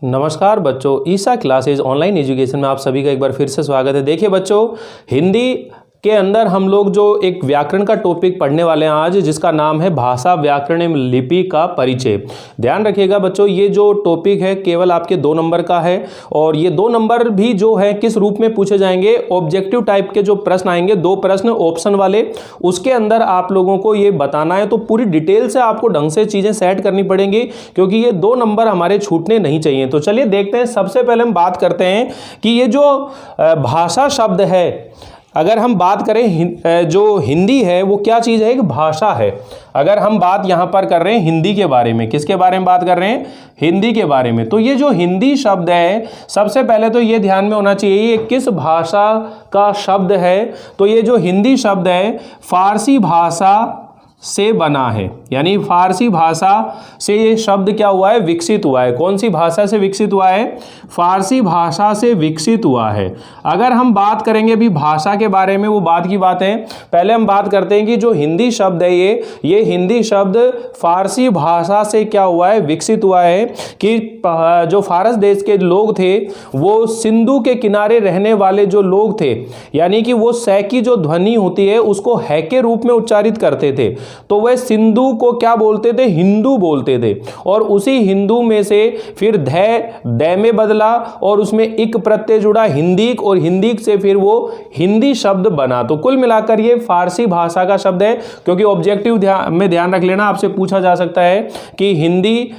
नमस्कार बच्चों, ईसा classes online education में आप सभी का एक बार फिर से स्वागत है। देखिए बच्चों, हिंदी के अंदर हम लोग जो एक व्याकरण का टॉपिक पढ़ने वाले हैं आज, जिसका नाम है भाषा व्याकरण एवं लिपि का परिचय। ध्यान रखिएगा बच्चों, ये जो टॉपिक है केवल आपके 2 नंबर का है और ये 2 नंबर भी जो है किस रूप में पूछे जाएंगे, ऑब्जेक्टिव टाइप के जो प्रश्न आएंगे, 2 प्रश्न ऑप्शन वाले, उसके अंदर आप लोगों को ये बताना है। तो पूरी डिटेल से आपको ढंग से चीजें सेट करनी पड़ेंगी क्योंकि ये 2 नंबर हमारे छूटने नहीं चाहिए। तो चलिए देखते हैं। सबसे पहले हम बात करते हैं कि ये जो भाषा शब्द है, अगर हम बात करें जो हिंदी है वो क्या चीज़ है, एक भाषा है। अगर हम बात यहाँ पर कर रहे हैं हिंदी के बारे में, किसके बारे में बात कर रहे हैं, हिंदी के बारे में, तो ये जो हिंदी शब्द है, सबसे पहले तो ये ध्यान में होना चाहिए ये किस भाषा का शब्द है। तो ये जो हिंदी शब्द है फारसी भाषा से बना है, यानी फारसी भाषा से ये शब्द क्या हुआ है, विकसित हुआ है। कौन सी भाषा से विकसित हुआ है, फारसी भाषा से विकसित हुआ है। अगर हम बात करेंगे अभी भाषा के बारे में, वो बात की बात है। पहले हम बात करते हैं कि जो हिंदी शब्द है ये हिंदी शब्द फारसी भाषा से क्या हुआ है, विकसित हुआ है। कि जो फारस देश के लोग थे वो सिंधु के किनारे रहने वाले जो लोग थे, यानी कि वो सै की जो ध्वनि होती है उसको है के रूप में उच्चारित करते थे, तो वह सिंधु को क्या बोलते थे, हिंदू बोलते थे। और उसी हिंदू में से फिर दै में बदला और उसमें इक प्रत्यय जुड़ा, हिंदीक, और हिंदीक से फिर वो हिंदी शब्द बना। तो कुल मिलाकर ये फारसी भाषा का शब्द है। क्योंकि ऑब्जेक्टिव में ध्यान रख लेना, आपसे पूछा जा सकता है कि हिंदी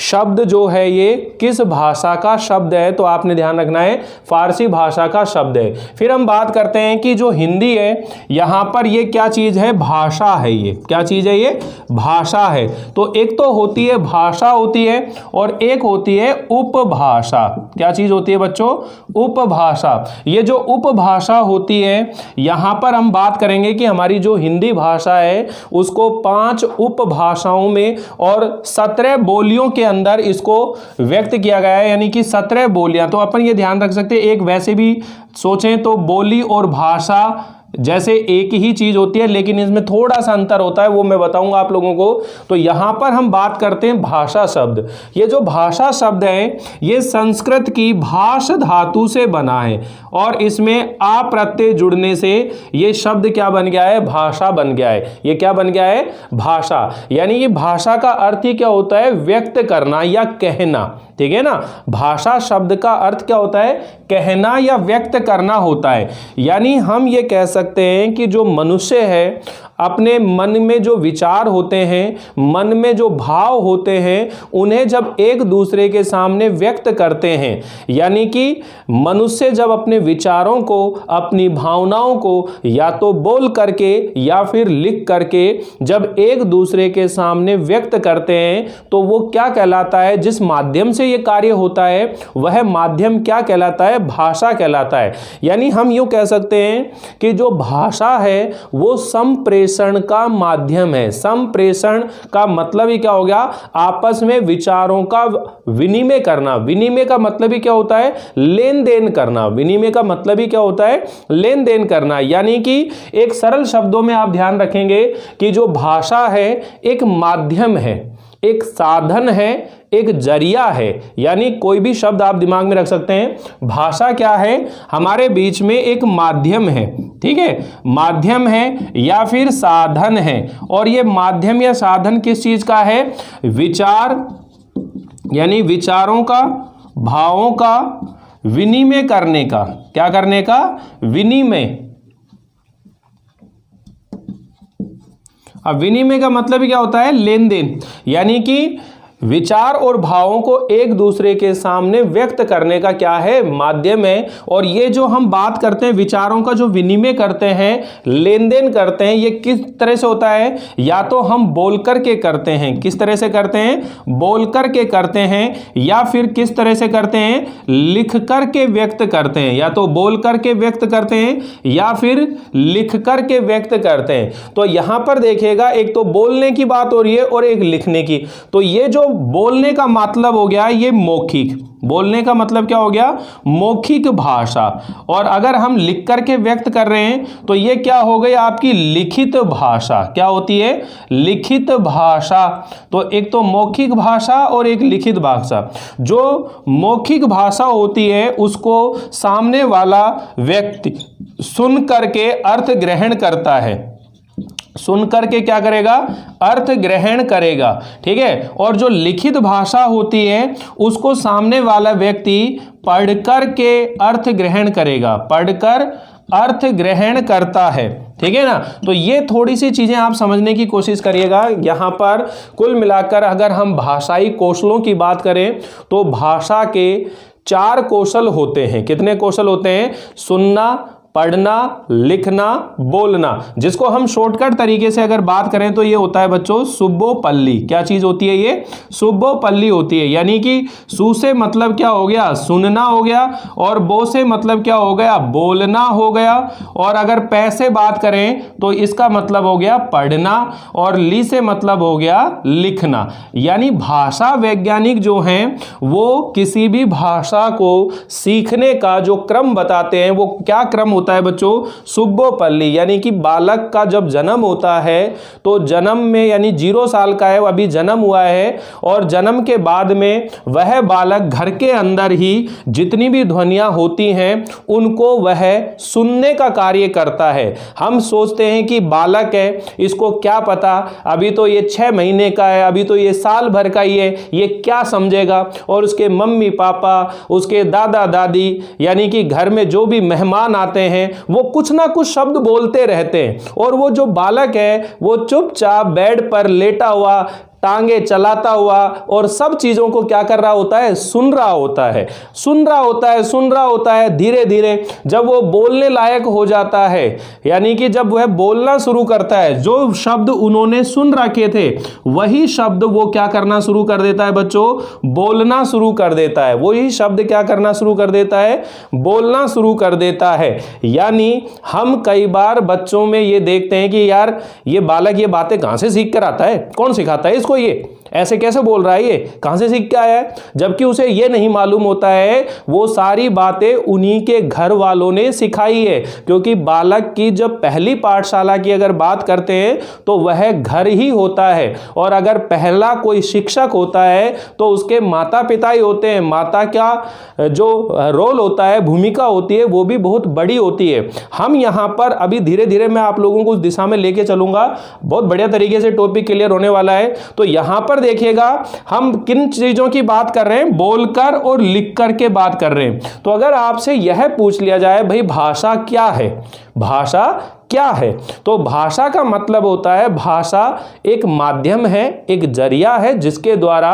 शब्द जो है ये किस भाषा का शब्द है, तो आपने ध्यान रखना है फारसी भाषा का शब्द है। फिर हम बात करते हैं कि जो हिंदी है यहां पर ये क्या चीज है, भाषा है। ये क्या चीज है, ये भाषा है। तो एक तो होती है भाषा होती है और एक होती है उपभाषा। क्या चीज होती है बच्चों, उपभाषा। ये जो उपभाषा होती है, यहां पर हम बात करेंगे कि हमारी जो हिंदी भाषा है उसको 5 उपभाषाओं में और 17 बोलियों के अंदर इसको व्यक्त किया गया है, यानी कि 17 बोलियां। तो अपन ये ध्यान रख सकते हैं, एक वैसे भी सोचें तो बोली और भाषा जैसे एक ही चीज होती है, लेकिन इसमें थोड़ा सा अंतर होता है, वो मैं बताऊंगा आप लोगों को। तो यहां पर हम बात करते हैं भाषा शब्द। ये जो भाषा शब्द है ये संस्कृत की भाष धातु से बना है और इसमें आ प्रत्यय जुड़ने से ये शब्द क्या बन गया है, भाषा बन गया है। ये क्या बन गया है, भाषा। यानी ये भाषा का अर्थ ही क्या होता है, व्यक्त करना या कहना। ठीक है ना, भाषा शब्द का अर्थ क्या होता है, कहना या व्यक्त करना होता है। यानी हम ये कह सकते हैं कि जो मनुष्य है अपने मन में जो विचार होते हैं, मन में जो भाव होते हैं, उन्हें जब एक दूसरे के सामने व्यक्त करते हैं, यानी कि मनुष्य जब अपने विचारों को, अपनी भावनाओं को या तो बोल करके या फिर लिख करके जब एक दूसरे के सामने व्यक्त करते हैं, तो वो क्या कहलाता है, जिस माध्यम से ये कार्य होता है वह माध्यम क्या कहलाता है, भाषा कहलाता है। यानी हम यूं कह सकते हैं कि जो भाषा है वो संप्रेषण का माध्यम है। संप्रेषण का मतलब ही क्या हो गया, आपस में विचारों का विनिमय करना। विनिमय का मतलब ही क्या होता है, लेन देन करना। विनिमय का मतलब ही क्या होता है, लेन देन करना। यानी कि एक सरल शब्दों में आप ध्यान रखेंगे कि जो भाषा है एक माध्यम है, एक साधन है, एक जरिया है। यानी कोई भी शब्द आप दिमाग में रख सकते हैं। भाषा क्या है, हमारे बीच में एक माध्यम है। ठीक है, माध्यम है या फिर साधन है। और ये माध्यम या साधन किस चीज का है, विचार, यानी विचारों का, भावों का विनिमय करने का। क्या करने का, विनिमय। अब विनिमय का मतलब ही क्या होता है, लेन देन। यानी कि विचार और भावों को एक दूसरे के सामने व्यक्त करने का क्या है, माध्यम है। और ये जो हम बात करते हैं विचारों का जो विनिमय करते हैं, लेन देन करते हैं, ये किस तरह से होता है, या तो हम बोल करके करते हैं। किस तरह से करते हैं, बोल करके करते हैं, या फिर किस तरह से करते हैं, लिख करके व्यक्त करते हैं। या तो बोल करके व्यक्त करते हैं या फिर लिख करके व्यक्त करते हैं। तो यहां पर देखिएगा, एक तो बोलने की बात हो रही है और एक लिखने की। तो ये जो बोलने का मतलब हो गया ये मौखिक, बोलने का मतलब क्या हो गया, मौखिक भाषा। और अगर हम लिख करके व्यक्त कर रहे हैं तो ये क्या हो गई आपकी लिखित भाषा। क्या होती है, लिखित भाषा। तो एक तो मौखिक भाषा और एक लिखित भाषा। जो मौखिक भाषा होती है उसको सामने वाला व्यक्ति सुन करके अर्थ ग्रहण करता है, सुन करके क्या करेगा, अर्थ ग्रहण करेगा, ठीक है। और जो लिखित भाषा होती है उसको सामने वाला व्यक्ति पढ़कर के अर्थ ग्रहण करेगा, पढ़कर अर्थ ग्रहण करता है, ठीक है ना। तो ये थोड़ी सी चीजें आप समझने की कोशिश करिएगा। यहां पर कुल मिलाकर अगर हम भाषाई कौशलों की बात करें तो भाषा के 4 कौशल होते हैं। कितने कौशल होते हैं, सुनना, पढ़ना, लिखना, बोलना। जिसको हम शॉर्टकट तरीके से अगर बात करें तो ये होता है बच्चों सुब्बोपल्ली। क्या चीज होती है ये, सुब्बोपल्ली होती है। यानी कि सु से मतलब क्या हो गया, सुनना हो गया, और बो से मतलब क्या हो गया, बोलना हो गया, और अगर पै से बात करें तो इसका मतलब हो गया पढ़ना, और ली से मतलब हो गया लिखना। यानी भाषा वैज्ञानिक जो हैं वो किसी भी भाषा को सीखने का जो क्रम बताते हैं वो क्या क्रम होता है बच्चों, सुब्बोपल्ली। यानी कि बालक का जब जन्म होता है तो जन्म में यानी 0 साल का है, अभी जन्म हुआ है, और जन्म के बाद में वह बालक घर के अंदर ही जितनी भी ध्वनियां होती हैं उनको वह सुनने का कार्य करता है। हम सोचते हैं कि बालक है, इसको क्या पता, अभी तो ये 6 महीने का है, अभी तो ये साल भर का ही है, ये क्या समझेगा। और उसके मम्मी पापा, उसके दादा दादी, यानी कि घर में जो भी मेहमान आते हैं वो कुछ ना कुछ शब्द बोलते रहते हैं, और वो जो बालक है वो चुपचाप बेड पर लेटा हुआ, टांगे चलाता हुआ और सब चीजों को क्या कर रहा होता है, सुन रहा होता है, सुन रहा होता है, सुन रहा होता है। धीरे धीरे जब वो बोलने लायक हो जाता है, यानी कि जब वह बोलना शुरू करता है, जो शब्द उन्होंने सुन रखे थे वही शब्द वो क्या करना शुरू कर देता है बच्चों, बोलना शुरू कर देता है। वही शब्द क्या करना शुरू कर देता है, बोलना शुरू कर देता है। यानी हम कई बार बच्चों में ये देखते हैं कि यार ये बालक ये बातें कहां से सीख कर आता है, कौन सिखाता है इसको, ये ऐसे कैसे बोल रहा है, ये कहां से सीख के आया है। जबकि उसे ये नहीं मालूम होता है वो सारी बातें उन्हीं के घर वालों ने सिखाई है। क्योंकि बालक की जब पहली पाठशाला की अगर बात करते हैं तो वह घर ही होता है, और अगर पहला कोई शिक्षक होता है तो उसके माता पिता ही होते हैं। माता का जो रोल होता है, भूमिका होती है, वो भी बहुत बड़ी होती है। हम यहां पर अभी धीरे धीरे मैं आप लोगों को उस दिशा में लेके चलूंगा, बहुत बढ़िया तरीके से टॉपिक क्लियर होने वाला है। तो यहां पर देखिएगा हम किन चीजों की बात कर रहे हैं, बोलकर और लिखकर के बात कर रहे हैं। तो अगर आपसे यह पूछ लिया जाए भाई भाषा क्या है, भाषा क्या है, तो भाषा का मतलब होता है, भाषा एक माध्यम है, एक जरिया है जिसके द्वारा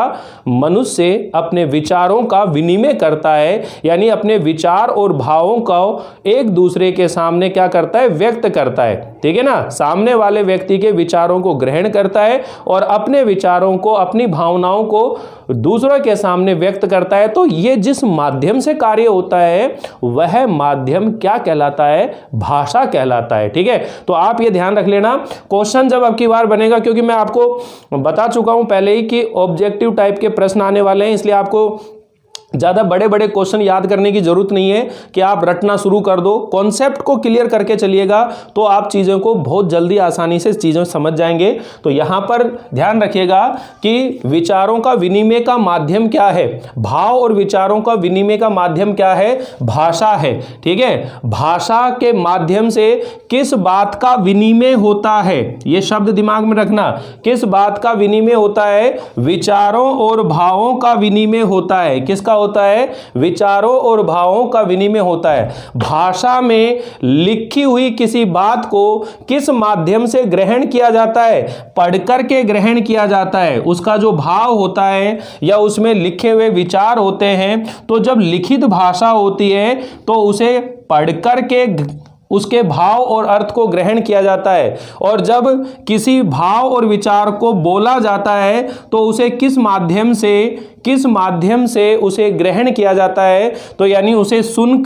मनुष्य अपने विचारों का विनिमय करता है। यानी अपने विचार और भावों को एक दूसरे के सामने क्या करता है, व्यक्त करता है, ठीक है ना। सामने वाले व्यक्ति के विचारों को ग्रहण करता है और अपने विचारों को, अपनी भावनाओं को दूसरों के सामने व्यक्त करता है। तो ये जिस माध्यम से कार्य होता है वह माध्यम क्या कहलाता है, भाषा कहलाता है, ठीक है। तो आप ये ध्यान रख लेना, क्वेश्चन जब अब की बार बनेगा, क्योंकि मैं आपको बता चुका हूं पहले ही कि ऑब्जेक्टिव टाइप के प्रश्न आने वाले हैं, इसलिए आपको ज़्यादा बड़े बड़े क्वेश्चन याद करने की जरूरत नहीं है कि आप रटना शुरू कर दो। कॉन्सेप्ट को क्लियर करके चलिएगा तो आप चीज़ों को बहुत जल्दी आसानी से चीज़ें समझ जाएंगे। तो यहाँ पर ध्यान रखिएगा कि विचारों का विनिमय का माध्यम क्या है, भाव और विचारों का विनिमय का माध्यम क्या है, भाषा है, ठीक है। भाषा के माध्यम से किस बात का विनिमय होता है, ये शब्द दिमाग में रखना, किस बात का विनिमय होता है, विचारों और भावों का विनिमय होता है। किसका होता है, विचारों और भावों का विनिमय होता है। भाषा में लिखी हुई किसी बात को किस माध्यम से ग्रहण किया जाता है, पढ़कर के ग्रहण किया जाता है। उसका जो भाव होता है या उसमें लिखे हुए विचार होते हैं, तो जब लिखित भाषा होती है तो उसे पढ़कर के उसके भाव और अर्थ को ग्रहण किया जाता है, और जब किसी भाव और विचार को बोला जाता है तो उसे किस माध्यम से किस माध्यम से उसे ग्रहण किया जाता है, तो यानी उसे सुन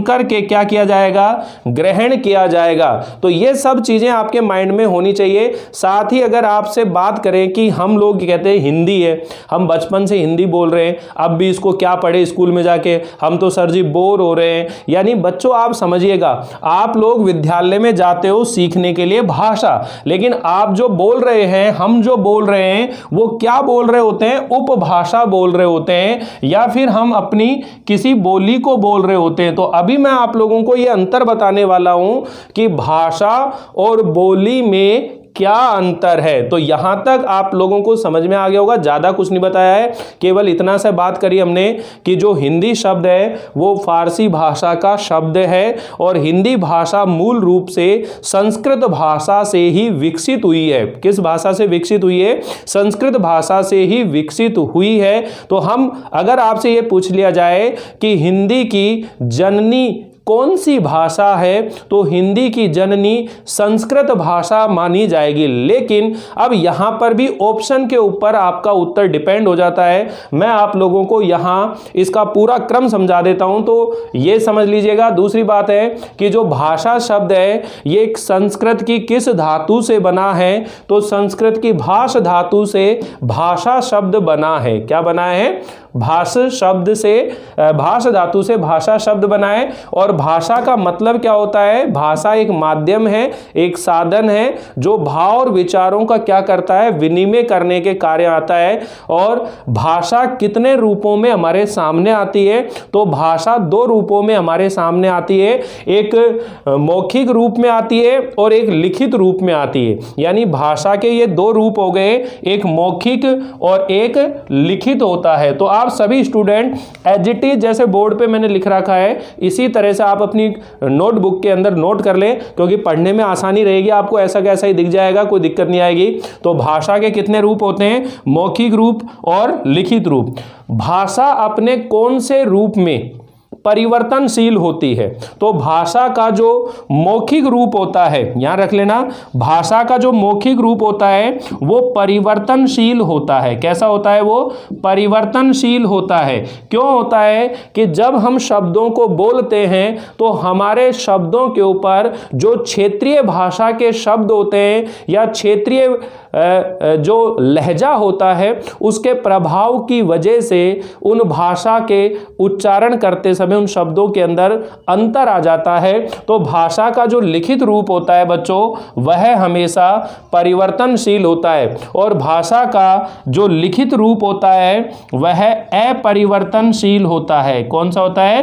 करके क्या किया जाएगा, ग्रहण किया जाएगा। तो ये सब चीजें आपके माइंड में होनी चाहिए। साथ ही अगर आपसे बात करें कि हम लोग कहते हैं हिंदी है, हम बचपन से हिंदी बोल रहे हैं, अब भी इसको क्या पढ़े स्कूल में जाके, हम तो सर जी बोर हो रहे हैं। यानी बच्चों आप समझिएगा, आप लोग विद्यालय में जाते हो सीखने के लिए भाषा, लेकिन आप जो बोल रहे हैं, हम जो बोल रहे हैं, वो क्या बोल रहे होते हैं, उपभाषा बोल रहे होते हैं, या फिर हम अपनी किसी बोली को बोल रहे होते हैं। तो अभी मैं आप लोगों को यह अंतर बताने वाला हूं कि भाषा और बोली में क्या अंतर है। तो यहां तक आप लोगों को समझ में आ गया होगा, ज्यादा कुछ नहीं बताया है, केवल इतना सा बात करी हमने कि जो हिंदी शब्द है वो फारसी भाषा का शब्द है, और हिंदी भाषा मूल रूप से संस्कृत भाषा से ही विकसित हुई है। किस भाषा से विकसित हुई है, संस्कृत भाषा से ही विकसित हुई है। तो हम अगर आपसे ये पूछ लिया जाए कि हिंदी की जननी कौन सी भाषा है, तो हिंदी की जननी संस्कृत भाषा मानी जाएगी। लेकिन अब यहां पर भी ऑप्शन के ऊपर आपका उत्तर डिपेंड हो जाता है। मैं आप लोगों को यहां इसका पूरा क्रम समझा देता हूं, तो ये समझ लीजिएगा। दूसरी बात है कि जो भाषा शब्द है ये एक संस्कृत की किस धातु से बना है, तो संस्कृत की भाष धातु से भाषा शब्द बना है। क्या बना है, भाष शब्द से, भाष धातु से भाषा शब्द बना है। और भाषा का मतलब क्या होता है, भाषा एक माध्यम है, एक साधन है जो भाव और विचारों का क्या करता है, विनिमय करने के कार्य आता है। और भाषा कितने रूपों में हमारे सामने आती है, तो भाषा दो रूपों में हमारे सामने आती है, एक मौखिक रूप में आती है और एक लिखित रूप में आती है। यानी भाषा के ये दो रूप हो गए, एक मौखिक और एक लिखित होता है। तो आप सभी स्टूडेंट एज इट इज जैसे बोर्ड पे मैंने लिख रखा है, इसी तरह से आप अपनी नोटबुक के अंदर नोट कर लें, क्योंकि पढ़ने में आसानी रहेगी, आपको ऐसा कैसा ही दिख जाएगा, कोई दिक्कत नहीं आएगी। तो भाषा के कितने रूप होते हैं, मौखिक रूप और लिखित रूप। भाषा अपने कौन से रूप में परिवर्तनशील होती है, तो भाषा का जो मौखिक रूप होता है, यहां रख लेना, भाषा का जो मौखिक रूप होता है वो परिवर्तनशील होता है। कैसा होता है, वो परिवर्तनशील होता है। क्यों होता है कि जब हम शब्दों को बोलते हैं तो हमारे शब्दों के ऊपर जो क्षेत्रीय भाषा के शब्द होते हैं या क्षेत्रीय जो लहजा होता है उसके प्रभाव की वजह से उन भाषा के उच्चारण करते समय उन शब्दों के अंदर अंतर आ जाता है। तो भाषा का जो लिखित रूप होता है बच्चों, वह हमेशा परिवर्तनशील होता है, और भाषा का जो लिखित रूप होता है वह अपरिवर्तनशील होता है। कौन सा होता है,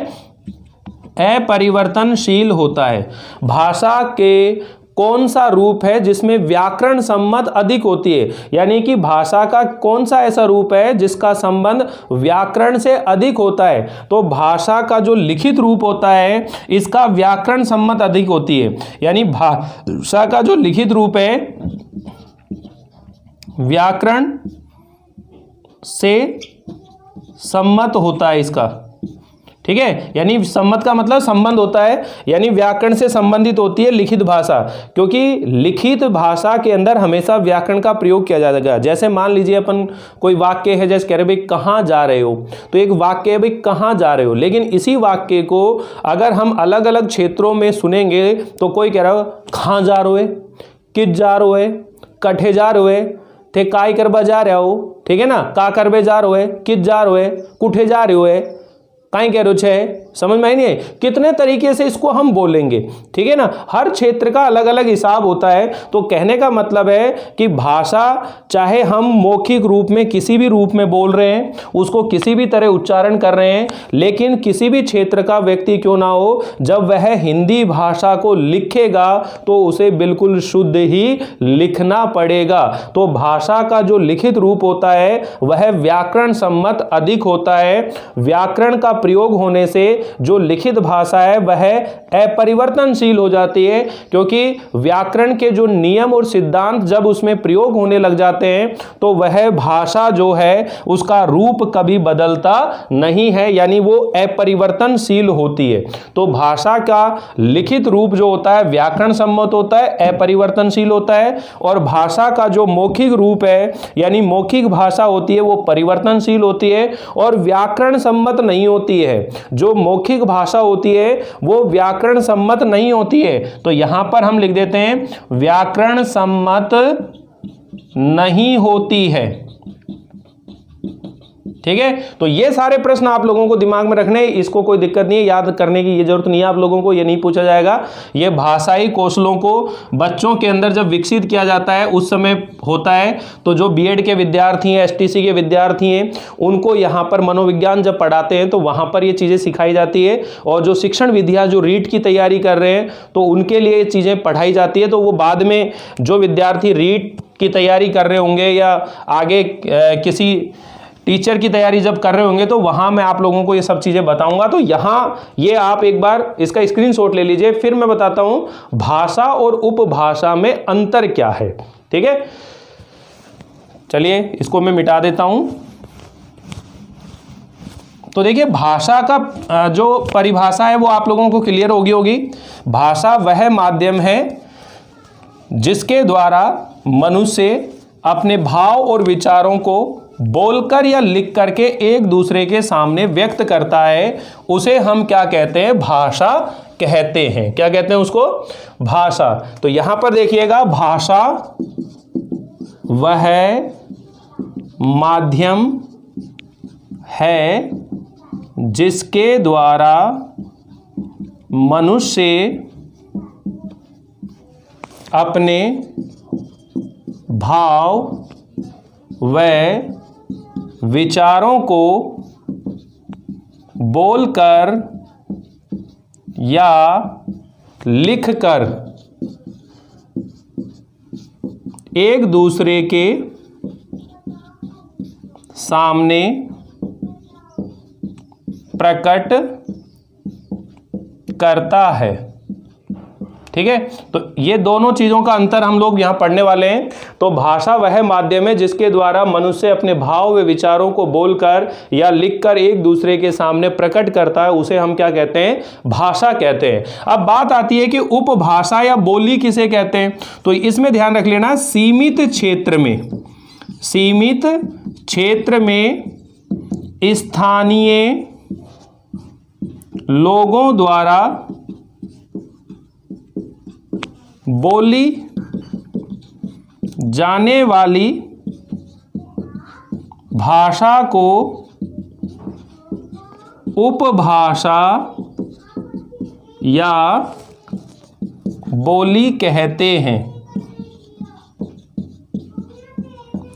अपरिवर्तनशील होता है। भाषा के कौन सा रूप है जिसमें व्याकरण सम्मत अधिक होती है, यानी कि भाषा का कौन सा ऐसा रूप है जिसका संबंध व्याकरण से अधिक होता है, तो भाषा का जो लिखित रूप होता है इसका व्याकरण सम्मत अधिक होती है। यानी भाषा का जो लिखित रूप है व्याकरण से सम्मत होता है इसका, ठीक है। यानी सम्मत का मतलब संबंध होता है, यानी व्याकरण से संबंधित होती है लिखित भाषा, क्योंकि लिखित भाषा के अंदर हमेशा व्याकरण का प्रयोग किया जाएगा। जैसे मान लीजिए अपन कोई वाक्य है, जैसे कह रहे भाई कहाँ जा रहे हो, तो एक वाक्य है भाई कहाँ जा रहे हो, लेकिन इसी वाक्य को अगर हम अलग अलग क्षेत्रों में सुनेंगे तो कोई कह रहा हो कहाँ जा रहे हो, कित जा रहे हो, कठे जा रहे हो, थे काय करबा जा रहे हो, ठीक है ना, का करबे जा रहे हो, कित जा रहे हो, कुठे जा रहे हो, काई कह रहे हो, समझ में आई नहीं है। कितने तरीके से इसको हम बोलेंगे, ठीक है ना, हर क्षेत्र का अलग अलग हिसाब होता है। तो कहने का मतलब है कि भाषा चाहे हम मौखिक रूप में किसी भी रूप में बोल रहे हैं, उसको किसी भी तरह उच्चारण कर रहे हैं, लेकिन किसी भी क्षेत्र का व्यक्ति क्यों ना हो, जब वह हिंदी भाषा को लिखेगा तो उसे बिल्कुल शुद्ध ही लिखना पड़ेगा। तो भाषा का जो लिखित रूप होता है वह व्याकरण सम्मत अधिक होता है। व्याकरण का प्रयोग होने से जो लिखित भाषा है वह अपरिवर्तनशील हो जाती है, क्योंकि व्याकरण के जो नियम और सिद्धांत जब उसमें प्रयोग होने लग जाते हैं तो वह भाषा जो है उसका रूप कभी बदलता नहीं है, यानी वो अपरिवर्तनशील होती है। तो भाषा का लिखित रूप जो होता है व्याकरण सम्मत होता है, अपरिवर्तनशील होता है, और भाषा का जो मौखिक रूप है यानी मौखिक भाषा होती है वो परिवर्तनशील होती है और व्याकरण सम्मत नहीं होती है। जो मौखिक भाषा होती है वो व्याकरण सम्मत नहीं होती है। तो यहां पर हम लिख देते हैं व्याकरण सम्मत नहीं होती है। ठीक है, तो ये सारे प्रश्न आप लोगों को दिमाग में रखने, इसको कोई दिक्कत नहीं है, याद करने की ये जरूरत नहीं है आप लोगों को, ये नहीं पूछा जाएगा। ये भाषाई कौशलों को बच्चों के अंदर जब विकसित किया जाता है उस समय होता है। तो जो बीएड के विद्यार्थी हैं, एसटीसी के विद्यार्थी हैं, उनको यहाँ पर मनोविज्ञान जब पढ़ाते हैं तो वहाँ पर ये चीज़ें सिखाई जाती है। और जो शिक्षण विधियाँ जो रीट की तैयारी कर रहे हैं तो उनके लिए ये चीज़ें पढ़ाई जाती है। तो वो बाद में जो विद्यार्थी रीट की तैयारी कर रहे होंगे या आगे किसी टीचर की तैयारी जब कर रहे होंगे तो वहां मैं आप लोगों को ये सब चीजें बताऊंगा। तो यहां ये आप एक बार इसका स्क्रीनशॉट ले लीजिए, फिर मैं बताता हूं भाषा और उपभाषा में अंतर क्या है। ठीक है, चलिए इसको मैं मिटा देता हूं। तो देखिए भाषा का जो परिभाषा है वो आप लोगों को क्लियर होगी। भाषा वह माध्यम है जिसके द्वारा मनुष्य अपने भाव और विचारों को बोलकर या लिख करके एक दूसरे के सामने व्यक्त करता है, उसे हम क्या कहते हैं? भाषा कहते हैं। क्या कहते हैं उसको? भाषा। तो यहां पर देखिएगा, भाषा वह माध्यम है जिसके द्वारा मनुष्य अपने भाव व विचारों को बोलकर या लिखकर एक दूसरे के सामने प्रकट करता है। ठीक है, तो ये दोनों चीज़ों का अंतर हम लोग यहाँ पढ़ने वाले हैं। तो भाषा वह माध्यम है जिसके द्वारा मनुष्य अपने भाव व विचारों को बोलकर या लिखकर एक दूसरे के सामने प्रकट करता है, उसे हम क्या कहते हैं? भाषा कहते हैं। अब बात आती है कि उपभाषा या बोली किसे कहते हैं। तो इसमें ध्यान रख लेना, सीमित क्षेत्र में स्थानीय लोगों द्वारा बोली जाने वाली भाषा को उपभाषा या बोली कहते हैं।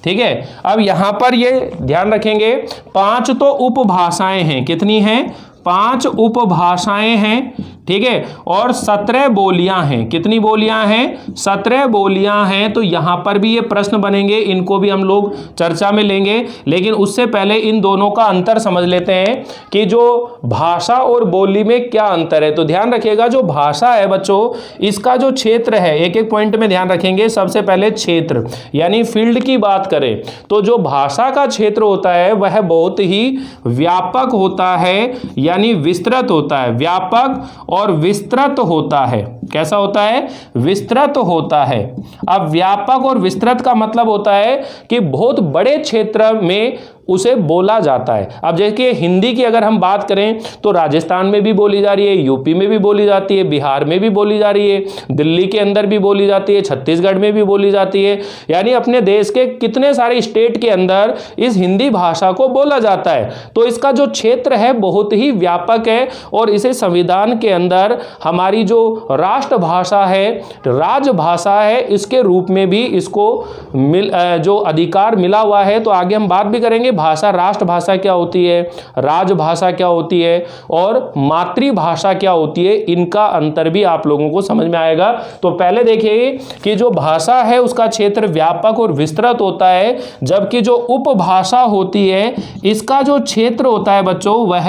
ठीक है, अब यहां पर ये ध्यान रखेंगे, 5 तो उपभाषाएं हैं। कितनी हैं? 5 उपभाषाएं हैं। ठीक है, और 17 बोलियां हैं। कितनी बोलियां हैं? 17 बोलियां हैं। तो यहां पर भी ये प्रश्न बनेंगे, इनको भी हम लोग चर्चा में लेंगे। लेकिन उससे पहले इन दोनों का अंतर समझ लेते हैं कि जो भाषा और बोली में क्या अंतर है। तो ध्यान रखिएगा, जो भाषा है बच्चों, इसका जो क्षेत्र है, एक एक पॉइंट में ध्यान रखेंगे। सबसे पहले क्षेत्र यानी फील्ड की बात करें तो जो भाषा का क्षेत्र होता है वह बहुत ही व्यापक होता है, यानी विस्तृत होता है। व्यापक और विस्तृत होता है। कैसा होता है? विस्तृत होता है। अब व्यापक और विस्तृत का मतलब होता है कि बहुत बड़े क्षेत्र में उसे बोला जाता है। अब देखिए, हिंदी की अगर हम बात करें तो राजस्थान में भी बोली जा रही है, यूपी में भी बोली जाती है, बिहार में भी बोली जा रही है, दिल्ली के अंदर भी बोली जाती है, छत्तीसगढ़ में भी बोली जाती है। यानी अपने देश के कितने सारे स्टेट के अंदर इस हिंदी भाषा को बोला जाता है। तो इसका जो क्षेत्र है बहुत ही व्यापक है और इसे संविधान के अंदर हमारी जो राष्ट्रभाषा है, राजभाषा है, इसके रूप में भी इसको जो अधिकार मिला हुआ है। तो आगे हम बात भी करेंगे भाषा, राष्ट्रभाषा क्या होती है, राजभाषा क्या होती है और मातृभाषा क्या होती है, इनका अंतर भी आप लोगों को समझ में आएगा। तो पहले देखिए कि जो भाषा है उसका क्षेत्र व्यापक और विस्तृत होता है, जबकि जो उपभाषा होती है इसका जो क्षेत्र होता है बच्चों वह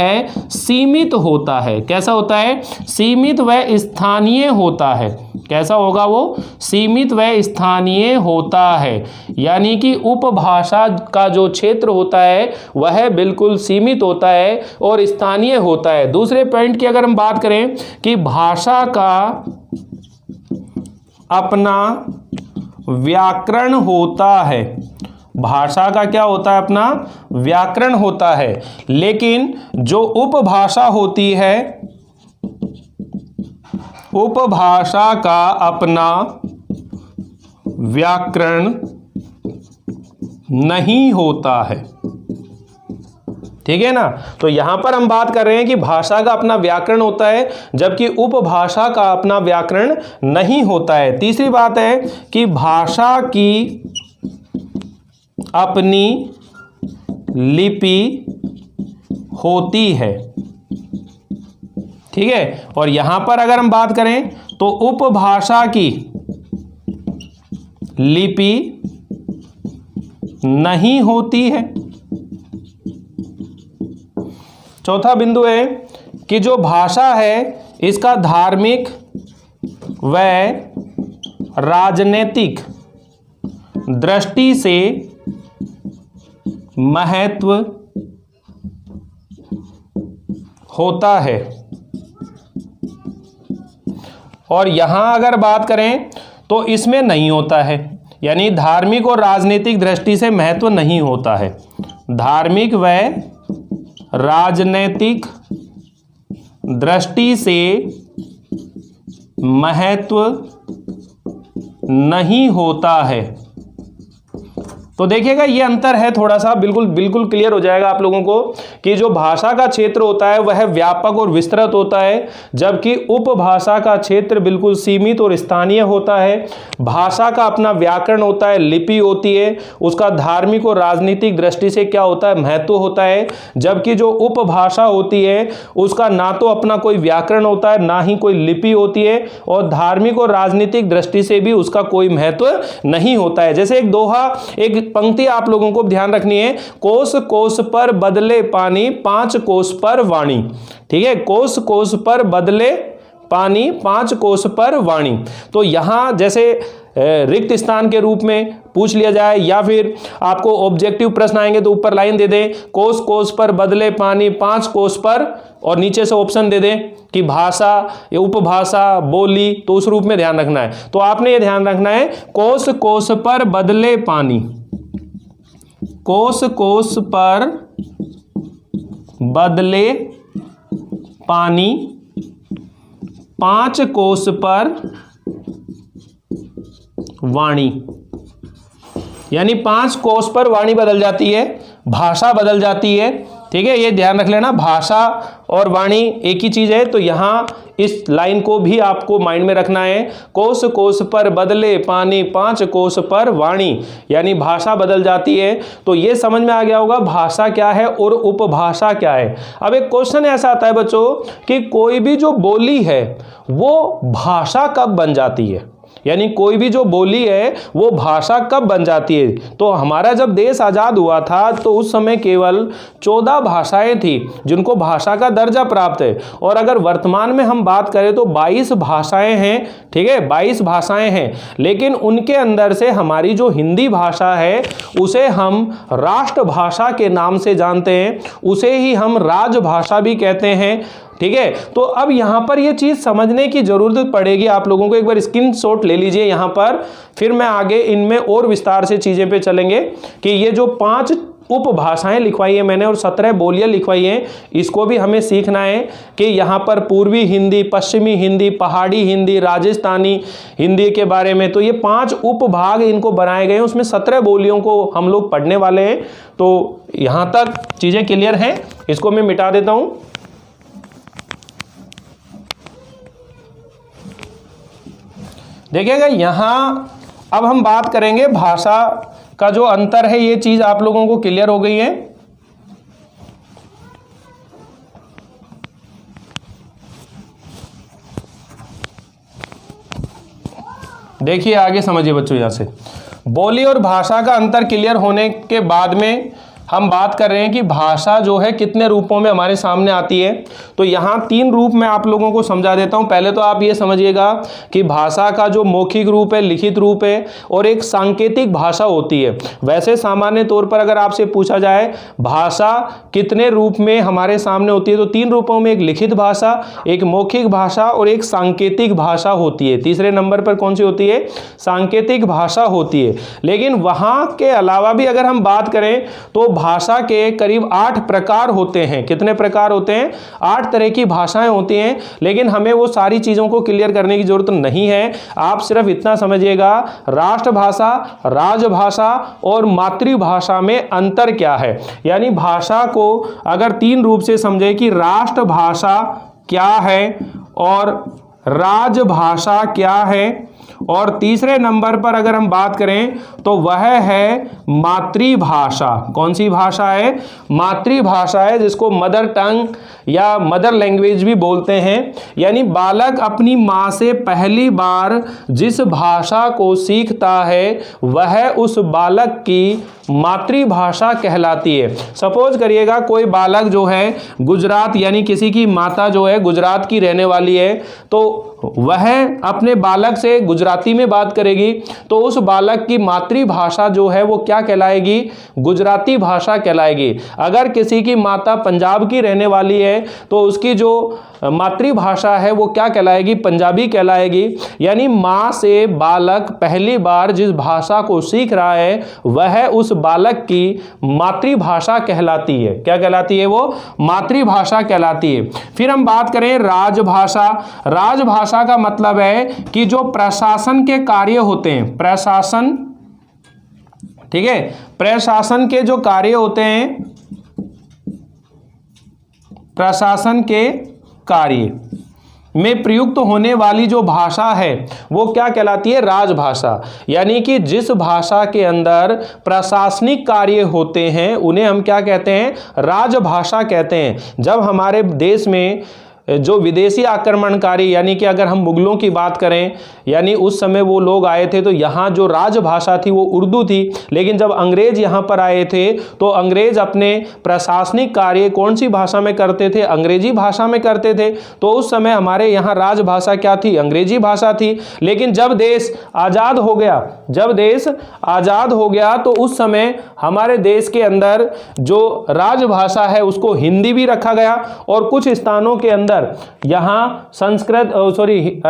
सीमित होता है। कैसा होता है? सीमित व स्थानीय होता है। कैसा होगा वो? सीमित व स्थानीय होता है। यानी कि उपभाषा का जो क्षेत्र होता है वह बिल्कुल सीमित होता है और स्थानीय होता है। दूसरे पॉइंट की अगर हम बात करें कि भाषा का अपना व्याकरण होता है, भाषा का क्या होता है? अपना व्याकरण होता है। लेकिन जो उपभाषा होती है, उपभाषा का अपना व्याकरण नहीं होता है। ठीक है ना? तो यहां पर हम बात कर रहे हैं कि भाषा का अपना व्याकरण होता है जबकि उपभाषा का अपना व्याकरण नहीं होता है। तीसरी बात है कि भाषा की अपनी लिपि होती है। ठीक है? और यहां पर अगर हम बात करें तो उपभाषा की लिपि नहीं होती है। चौथा बिंदु है कि जो भाषा है इसका धार्मिक व राजनीतिक दृष्टि से महत्व होता है। और यहां अगर बात करें तो इसमें नहीं होता है, यानी धार्मिक और राजनीतिक दृष्टि से महत्व नहीं होता है। धार्मिक व राजनीतिक दृष्टि से महत्व नहीं होता है। तो देखिएगा ये अंतर है थोड़ा सा, बिल्कुल क्लियर हो जाएगा आप लोगों को कि जो भाषा का क्षेत्र होता है वह व्यापक और विस्तृत होता है, जबकि उपभाषा का क्षेत्र बिल्कुल सीमित और स्थानीय होता है। भाषा का अपना व्याकरण होता है, लिपि होती है, उसका धार्मिक और राजनीतिक दृष्टि से क्या होता है? महत्व होता है। जबकि जो उपभाषा होती है उसका ना तो अपना कोई व्याकरण होता है, ना ही कोई लिपि होती है, और धार्मिक और राजनीतिक दृष्टि से भी उसका कोई महत्व नहीं होता है। जैसे एक दोहा, एक पंक्ति आप लोगों को ध्यान रखनी है, कोस कोस पर बदले पानी, 5 कोस पर वाणी। ठीक है? कोस कोस पर बदले पानी, 5 कोस पर वाणी। तो यहां जैसे रिक्त स्थान के रूप में पूछ लिया जाए या फिर आपको ऑब्जेक्टिव प्रश्न आएंगे तो ऊपर लाइन दे दें, कोस कोस पर बदले पानी 5 कोस पर, और नीचे से ऑप्शन दे दें कि भाषा या उपभाषा, बोली, तो उस रूप में ध्यान रखना है। तो आपने ये ध्यान रखना है, कोस कोस पर बदले पानी, कोस कोस पर बदले पानी, 5 कोस पर वाणी। यानी 5 कोस पर वाणी बदल जाती है, भाषा बदल जाती है। ठीक है? ये ध्यान रख लेना, भाषा और वाणी एक ही चीज है। तो यहां इस लाइन को भी आपको माइंड में रखना है, कोस कोस पर बदले पानी, 5 कोस पर वाणी, यानी भाषा बदल जाती है। तो ये समझ में आ गया होगा भाषा क्या है और उपभाषा क्या है। अब एक क्वेश्चन ऐसा आता है बच्चों कि कोई भी जो बोली है वो भाषा कब बन जाती है, यानी कोई भी जो बोली है वो भाषा कब बन जाती है। तो हमारा जब देश आज़ाद हुआ था तो उस समय केवल 14 भाषाएं थी जिनको भाषा का दर्जा प्राप्त है, और अगर वर्तमान में हम बात करें तो 22 भाषाएं हैं। ठीक है? 22 भाषाएं हैं, लेकिन उनके अंदर से हमारी जो हिंदी भाषा है उसे हम राष्ट्रभाषा के नाम से जानते हैं, उसे ही हम राजभाषा भी कहते हैं। ठीक है? तो अब यहां पर यह चीज समझने की जरूरत पड़ेगी आप लोगों को। एक बार स्क्रीनशॉट ले लीजिए यहां पर, फिर मैं आगे इनमें और विस्तार से चीजें पे चलेंगे कि ये जो 5 उपभाषाएं लिखवाई है मैंने और 17 बोलियां लिखवाई हैं, इसको भी हमें सीखना है कि यहाँ पर पूर्वी हिंदी, पश्चिमी हिंदी, पहाड़ी हिंदी, राजस्थानी हिंदी के बारे में। तो ये 5 उपभाग इनको बनाए गए हैं, उसमें 17 बोलियों को हम लोग पढ़ने वाले हैं। तो यहाँ तक चीजें क्लियर हैं, इसको मैं मिटा देता हूँ। देखिएगा यहां अब हम बात करेंगे भाषा का जो अंतर है, ये चीज आप लोगों को क्लियर हो गई है। देखिए आगे समझिए बच्चों, यहाँ से बोली और भाषा का अंतर क्लियर होने के बाद में हम बात कर रहे हैं कि भाषा जो है कितने रूपों में हमारे सामने आती है। तो यहाँ 3 रूप मैं आप लोगों को समझा देता हूँ। पहले तो आप ये समझिएगा कि भाषा का जो मौखिक रूप है, लिखित रूप है, और एक सांकेतिक भाषा होती है। वैसे सामान्य तौर पर अगर आपसे पूछा जाए भाषा कितने रूप में हमारे सामने होती है, तो 3 रूपों में, एक लिखित भाषा, एक मौखिक भाषा और एक सांकेतिक भाषा होती है। तीसरे नंबर पर कौन सी होती है? सांकेतिक भाषा होती है। लेकिन वहाँ के अलावा भी अगर हम बात करें तो भाषा के करीब 8 प्रकार होते हैं। कितने प्रकार होते हैं? 8 तरह की भाषाएं होती हैं। लेकिन हमें वो सारी चीज़ों को क्लियर करने की जरूरत नहीं है। आप सिर्फ इतना समझिएगा, राष्ट्रभाषा, राजभाषा और मातृभाषा में अंतर क्या है। यानी भाषा को अगर 3 रूप से समझे कि राष्ट्रभाषा क्या है और राजभाषा क्या है, और तीसरे नंबर पर अगर हम बात करें तो वह है मातृभाषा। कौन सी भाषा है? मातृभाषा है, जिसको मदर टंग या मदर लैंग्वेज भी बोलते हैं। यानी बालक अपनी माँ से पहली बार जिस भाषा को सीखता है वह उस बालक की मातृभाषा कहलाती है। सपोज करिएगा कोई बालक जो है गुजरात, यानी किसी की माता जो है गुजरात की रहने वाली है, तो वह अपने बालक से गुजराती में बात करेगी, तो उस बालक की मातृभाषा जो है वो क्या कहलाएगी? गुजराती भाषा कहलाएगी। अगर किसी की माता पंजाब की रहने वाली है तो उसकी जो मातृभाषा है वो क्या कहलाएगी? पंजाबी कहलाएगी। यानी माँ से बालक पहली बार जिस भाषा को सीख रहा है वह उस बालक की मातृभाषा कहलाती है। क्या कहलाती है? वो मातृभाषा कहलाती है। फिर हम बात करें राजभाषा। राजभाषा का मतलब है कि जो प्रशासन के कार्य होते हैं, प्रशासन, ठीक है, प्रशासन के जो कार्य होते हैं, प्रशासन के कार्य में प्रयुक्त होने वाली जो भाषा है वो क्या कहलाती है? राजभाषा। यानी कि जिस भाषा के अंदर प्रशासनिक कार्य होते हैं उन्हें हम क्या कहते हैं? राजभाषा कहते हैं। जब हमारे देश में जो विदेशी आक्रमणकारी, यानी कि अगर हम मुगलों की बात करें, यानी उस समय वो लोग आए थे तो यहाँ जो राजभाषा थी वो उर्दू थी। लेकिन जब अंग्रेज यहाँ पर आए थे तो अंग्रेज अपने प्रशासनिक कार्य कौन सी भाषा में करते थे? अंग्रेजी भाषा में करते थे। तो उस समय हमारे यहाँ राजभाषा क्या थी? अंग्रेजी भाषा थी। लेकिन जब देश आज़ाद हो गया, जब देश आज़ाद हो गया तो उस समय हमारे देश के अंदर जो राजभाषा है उसको हिंदी भी रखा गया, और कुछ स्थानों के अंदर यहाँ संस्कृत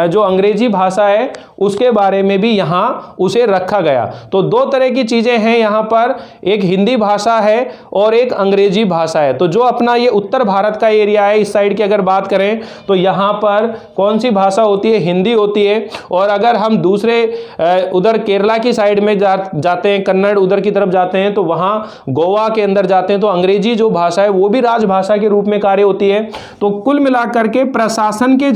जो अंग्रेजी भाषा है उसके बारे में भी यहाँ उसे रखा गया। तो 2 तरह की चीजें हैं यहाँ पर, एक हिंदी भाषा है और एक अंग्रेजी भाषा है। तो जो अपना ये उत्तर भारत का एरिया है, इस साइड की अगर बात करें तो यहाँ पर कौन सी भाषा होती है? हिंदी होती है। और अगर हम दूसरे उधर केरला की साइड में जाते हैं, कन्नड़ उधर की तरफ जाते हैं, तो वहाँ गोवा के अंदर जाते हैं तो अंग्रेजी जो भाषा है वो भी राजभाषा के रूप में कार्य होती है। तो कुल मिलाकर के प्रशासन के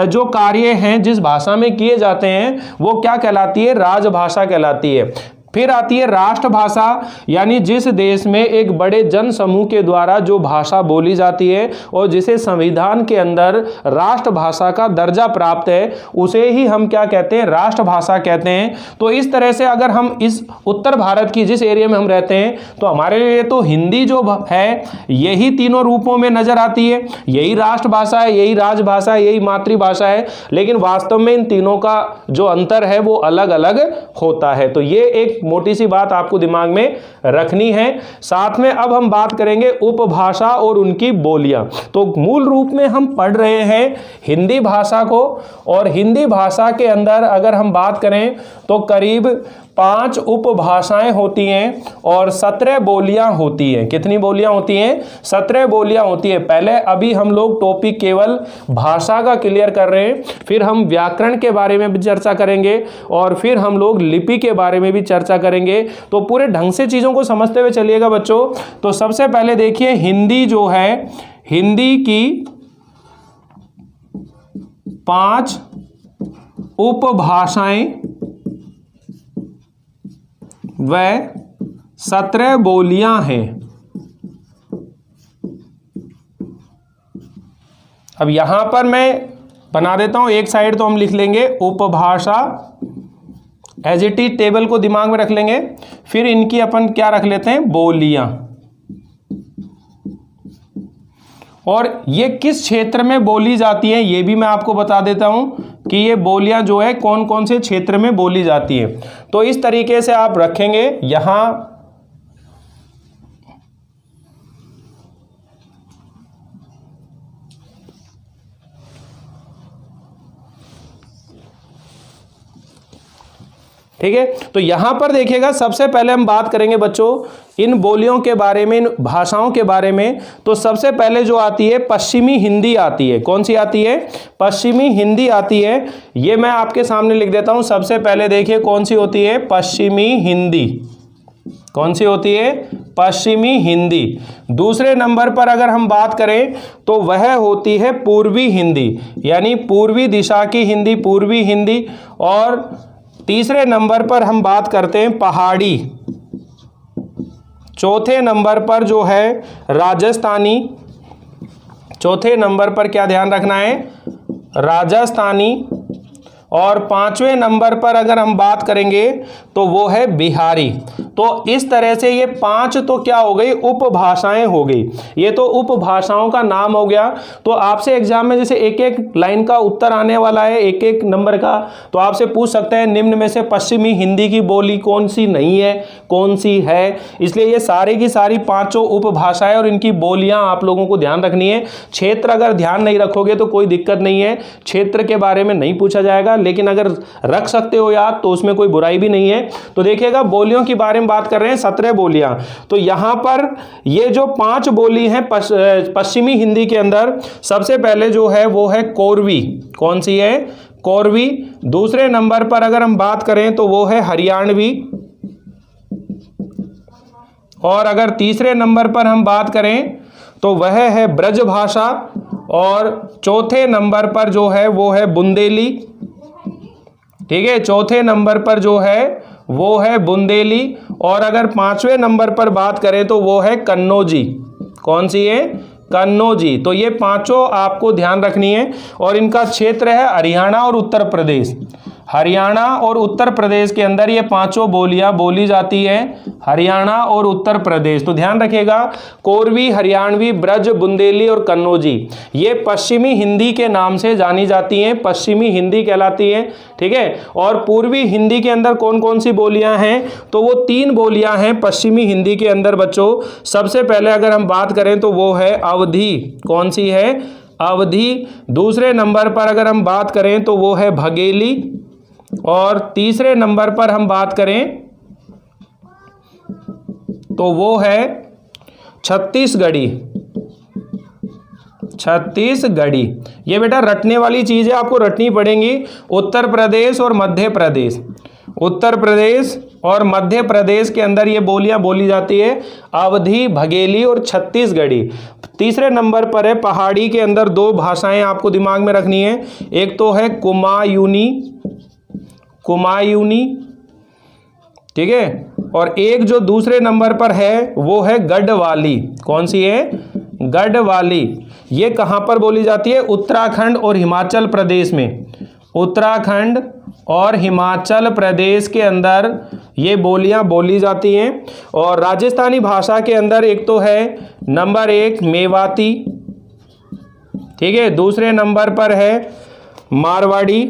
जो कार्य हैं जिस भाषा में किए जाते हैं वो क्या कहलाती है? राजभाषा कहलाती है। फिर आती है राष्ट्रभाषा, यानी जिस देश में एक बड़े जन समूह के द्वारा जो भाषा बोली जाती है और जिसे संविधान के अंदर राष्ट्रभाषा का दर्जा प्राप्त है उसे ही हम क्या कहते हैं? राष्ट्रभाषा कहते हैं। तो इस तरह से अगर हम इस उत्तर भारत की जिस एरिया में हम रहते हैं तो हमारे लिए तो हिंदी जो है यही तीनों रूपों में नजर आती है, यही राष्ट्रभाषा है, यही राजभाषा है, यही मातृभाषा है। लेकिन वास्तव में इन तीनों का जो अंतर है वो अलग अलग होता है। तो ये एक मोटी सी बात आपको दिमाग में रखनी है। साथ में अब हम बात करेंगे उपभाषा और उनकी बोलियां। तो मूल रूप में हम पढ़ रहे हैं हिंदी भाषा को, और हिंदी भाषा के अंदर अगर हम बात करें तो करीब 5 उपभाषाएं होती हैं और 17 बोलियां होती हैं। कितनी बोलियां होती हैं? 17 बोलियां होती हैं। पहले अभी हम लोग टॉपिक केवल भाषा का क्लियर कर रहे हैं, फिर हम व्याकरण के बारे में भी चर्चा करेंगे और फिर हम लोग लिपि के बारे में भी चर्चा करेंगे। तो पूरे ढंग से चीज़ों को समझते हुए चलिएगा बच्चों। तो सबसे पहले देखिए हिंदी जो है, हिंदी की 5 उपभाषाएं वह 17 बोलियां हैं। अब यहां पर मैं बना देता हूं, एक साइड तो हम लिख लेंगे उपभाषा एज इट इज टेबल को दिमाग में रख लेंगे। फिर इनकी अपन क्या रख लेते हैं, बोलियां। और ये किस क्षेत्र में बोली जाती है ये भी मैं आपको बता देता हूं कि ये बोलियां जो है कौन कौन से क्षेत्र में बोली जाती है। तो इस तरीके से आप रखेंगे यहां। ठीक है, तो यहां पर देखिएगा, सबसे पहले हम बात करेंगे बच्चों इन बोलियों के बारे में, इन भाषाओं के बारे में। तो सबसे पहले जो आती है पश्चिमी हिंदी आती है। कौन सी आती है, पश्चिमी हिंदी आती है। ये मैं आपके सामने लिख देता हूं। सबसे पहले देखिए कौन सी होती है, पश्चिमी हिंदी। कौन सी होती है, पश्चिमी हिंदी। दूसरे नंबर पर अगर हम बात करें तो वह होती है पूर्वी हिंदी, यानी पूर्वी दिशा की हिंदी, पूर्वी हिंदी। और तीसरे नंबर पर हम बात करते हैं पहाड़ी। चौथे नंबर पर जो है राजस्थानी। चौथे नंबर पर क्या ध्यान रखना है, राजस्थानी। और पांचवें नंबर पर अगर हम बात करेंगे तो वो है बिहारी। तो इस तरह से ये 5 तो क्या हो गई, उपभाषाएं हो गई। ये तो उपभाषाओं का नाम हो गया। तो आपसे एग्जाम में जैसे एक एक लाइन का उत्तर आने वाला है, एक एक नंबर का, तो आपसे पूछ सकते हैं निम्न में से पश्चिमी हिंदी की बोली कौन सी नहीं है, कौन सी है। इसलिए ये सारे की सारी 5 उपभाषाएं और इनकी बोलियां आप लोगों को ध्यान रखनी है। क्षेत्र अगर ध्यान नहीं रखोगे तो कोई दिक्कत नहीं है, क्षेत्र के बारे में नहीं पूछा जाएगा, लेकिन अगर रख सकते हो याद तो उसमें कोई बुराई भी नहीं है। तो देखिएगा बोलियों के बारे में बात कर रहे हैं, 17 बोलियां। तो यहां पर ये जो 5 बोली हैं पश्चिमी हिंदी के अंदर, सबसे पहले जो है वो है कोरवी। कौन सी है, कोरवी। दूसरे नंबर पर अगर हम बात करें तो वो है हरियाणवी। और अगर तीसरे नंबर पर हम बात करें तो वह है ब्रजभाषा। और चौथे नंबर पर जो है वो है बुंदेली। ठीक है, चौथे नंबर पर जो है वो है बुंदेली। और अगर 5वें नंबर पर बात करें तो वो है कन्नौजी। कौन सी है, कन्नौजी। तो ये 5 आपको ध्यान रखनी है। और इनका क्षेत्र है हरियाणा और उत्तर प्रदेश। हरियाणा और उत्तर प्रदेश के अंदर ये 5 बोलियां बोली जाती हैं, हरियाणा और उत्तर प्रदेश। तो ध्यान रखिएगा, कोरवी, हरियाणवी, ब्रज, बुंदेली और कन्नौजी ये पश्चिमी हिंदी के नाम से जानी जाती हैं, पश्चिमी हिंदी कहलाती हैं। ठीक है, और पूर्वी हिंदी के अंदर कौन कौन सी बोलियां हैं, तो वो 3 बोलियां हैं पश्चिमी हिंदी के अंदर बच्चों। सबसे पहले अगर हम बात करें तो वो है अवधी। कौन सी है, अवधी। दूसरे नंबर पर अगर हम बात करें तो वो है भगेली। और तीसरे नंबर पर हम बात करें तो वो है छत्तीसगढ़ी। छत्तीसगढ़ी ये बेटा रटने वाली चीज है, आपको रटनी पड़ेंगी। उत्तर प्रदेश और मध्य प्रदेश, उत्तर प्रदेश और मध्य प्रदेश के अंदर ये बोलियां बोली जाती है, अवधी, भगेली और छत्तीसगढ़ी। तीसरे नंबर पर है पहाड़ी के अंदर 2 भाषाएं आपको दिमाग में रखनी है। एक तो है कुमायूनी, कुमायूनी। ठीक है, और एक जो दूसरे नंबर पर है वो है गढ़वाली। कौन सी है, गढ़वाली। ये कहां पर बोली जाती है, उत्तराखंड और हिमाचल प्रदेश में। उत्तराखंड और हिमाचल प्रदेश के अंदर ये बोलियां बोली जाती हैं। और राजस्थानी भाषा के अंदर एक तो है नंबर 1 मेवाती। ठीक है, दूसरे नंबर पर है मारवाड़ी।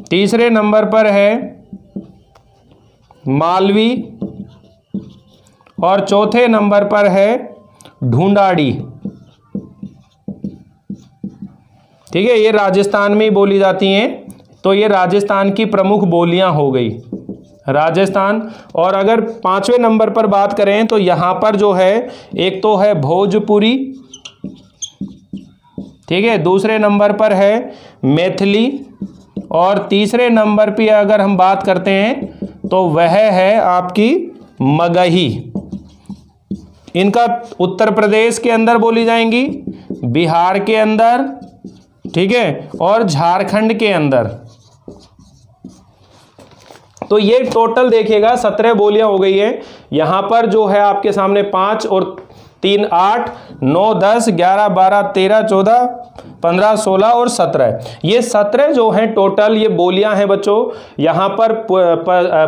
तीसरे नंबर पर है मालवी। और चौथे नंबर पर है ढूंढाड़ी। ठीक है, ये राजस्थान में ही बोली जाती हैं। तो ये राजस्थान की प्रमुख बोलियां हो गई, राजस्थान। और अगर 5वें नंबर पर बात करें तो यहां पर जो है एक तो है भोजपुरी। ठीक है, दूसरे नंबर पर है मैथिली। और तीसरे नंबर पे अगर हम बात करते हैं तो वह है आपकी मगही। इनका उत्तर प्रदेश के अंदर बोली जाएंगी, बिहार के अंदर, ठीक है, और झारखंड के अंदर। तो ये टोटल देखिएगा 17 बोलियां हो गई है। यहां पर जो है आपके सामने 5 और 3 8 9 10 11 12 13 14 15, 16 और 17, ये 17 जो हैं टोटल ये बोलियां हैं बच्चों। यहाँ पर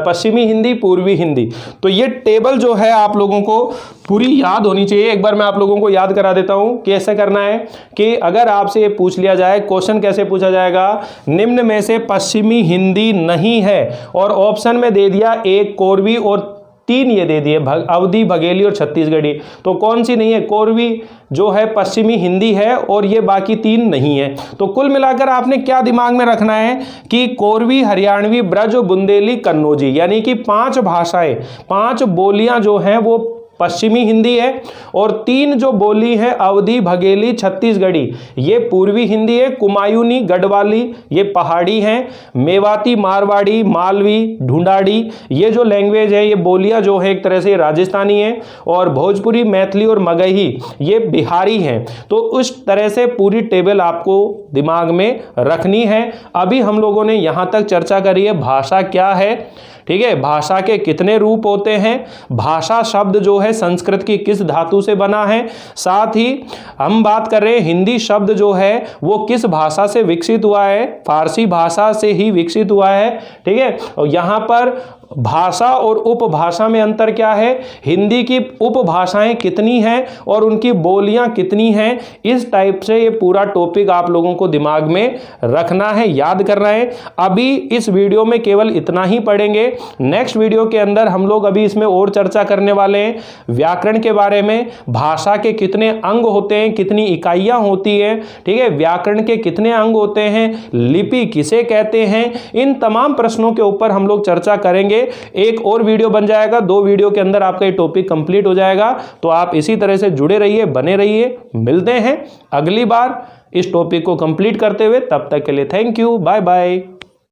पश्चिमी हिंदी, पूर्वी हिंदी, तो ये टेबल जो है आप लोगों को पूरी याद होनी चाहिए। एक बार मैं आप लोगों को याद करा देता हूं कैसे करना है कि अगर आपसे ये पूछ लिया जाए, क्वेश्चन कैसे पूछा जाएगा, निम्न में से पश्चिमी हिंदी नहीं है, और ऑप्शन में दे दिया एक कोरवी और 3 ये दे दिए अवधी, बघेली और छत्तीसगढ़ी, तो कौन सी नहीं है? कोरवी जो है पश्चिमी हिंदी है और ये बाकी 3 नहीं है। तो कुल मिलाकर आपने क्या दिमाग में रखना है कि कोरवी, हरियाणवी, ब्रज, बुंदेली, कन्नौजी, यानी कि 5 भाषाएं, 5 बोलियां जो हैं वो पश्चिमी हिंदी है, और 3 जो बोली है अवधी, बघेली, छत्तीसगढ़ी, ये पूर्वी हिंदी है। कुमायूनी, गढ़वाली ये पहाड़ी हैं। मेवाती, मारवाड़ी, मालवी, ढूंढाड़ी ये जो लैंग्वेज है, ये बोलियां जो है एक तरह से राजस्थानी है, और भोजपुरी, मैथिली और मगही ये बिहारी हैं। तो उस तरह से पूरी टेबल आपको दिमाग में रखनी है। अभी हम लोगों ने यहां तक चर्चा करी है भाषा क्या है, ठीक है, भाषा के कितने रूप होते हैं, भाषा शब्द जो है संस्कृत की किस धातु से बना है, साथ ही हम बात कर रहे हैं हिंदी शब्द जो है वो किस भाषा से विकसित हुआ है, फारसी भाषा से ही विकसित हुआ है, ठीक है। और यहां पर भाषा और उपभाषा में अंतर क्या है, हिंदी की उपभाषाएं कितनी हैं और उनकी बोलियां कितनी हैं, इस टाइप से ये पूरा टॉपिक आप लोगों को दिमाग में रखना है, याद करना है। अभी इस वीडियो में केवल इतना ही पढ़ेंगे। नेक्स्ट वीडियो के अंदर हम लोग अभी इसमें और चर्चा करने वाले हैं व्याकरण के बारे में, भाषा के कितने अंग होते हैं, कितनी इकाइयां होती हैं, ठीक है, व्याकरण के कितने अंग होते हैं, लिपि किसे कहते हैं, इन तमाम प्रश्नों के ऊपर हम लोग चर्चा करेंगे। एक और वीडियो बन जाएगा, 2 वीडियो के अंदर आपका ये टॉपिक कंप्लीट हो जाएगा। तो आप इसी तरह से जुड़े रहिए, बने रहिए। मिलते हैं अगली बार इस टॉपिक को कंप्लीट करते हुए, तब तक के लिए थैंक यू, बाय बाय।